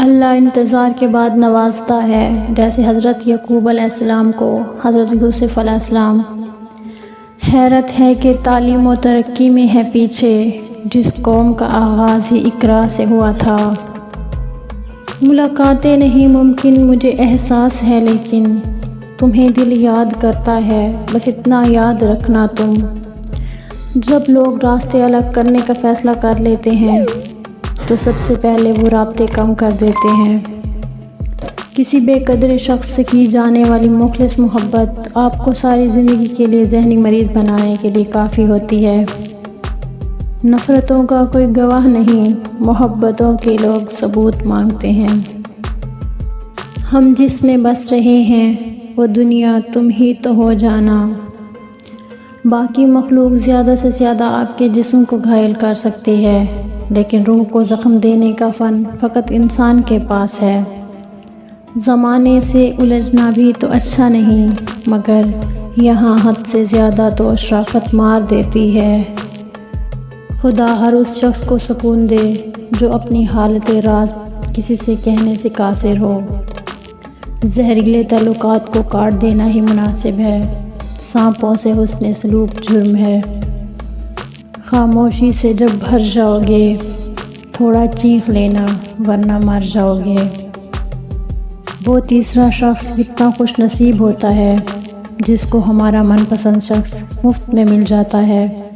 اللہ انتظار کے بعد نوازتا ہے، جیسے حضرت یعقوب علیہ السلام کو حضرت یوسف علیہ السلام۔ حیرت ہے کہ تعلیم و ترقی میں ہے پیچھے، جس قوم کا آغاز ہی اقرا سے ہوا تھا۔ ملاقاتیں نہیں ممکن مجھے احساس ہے، لیکن تمہیں دل یاد کرتا ہے، بس اتنا یاد رکھنا تم۔ جب لوگ راستے الگ کرنے کا فیصلہ کر لیتے ہیں تو سب سے پہلے وہ رابطے کم کر دیتے ہیں۔ کسی بے قدر شخص سے کی جانے والی مخلص محبت آپ کو ساری زندگی کے لیے ذہنی مریض بنانے کے لیے کافی ہوتی ہے۔ نفرتوں کا کوئی گواہ نہیں، محبتوں کے لوگ ثبوت مانگتے ہیں۔ ہم جس میں بس رہے ہیں وہ دنیا تم ہی تو ہو جانا۔ باقی مخلوق زیادہ سے زیادہ آپ کے جسم کو گھائل کر سکتی ہے، لیکن روح کو زخم دینے کا فن فقط انسان کے پاس ہے۔ زمانے سے الجھنا بھی تو اچھا نہیں، مگر یہاں حد سے زیادہ تو شرافت مار دیتی ہے۔ خدا ہر اس شخص کو سکون دے جو اپنی حالت راز کسی سے کہنے سے قاصر ہو۔ زہریلے تعلقات کو کاٹ دینا ہی مناسب ہے، سانپوں سے حسن سلوک جرم ہے۔ خاموشی سے جب بھر جاؤ گے تھوڑا چیخ لینا، ورنہ مر جاؤ گے۔ وہ تیسرا شخص کتنا خوش نصیب ہوتا ہے جس کو ہمارا من پسند شخص مفت میں مل جاتا ہے۔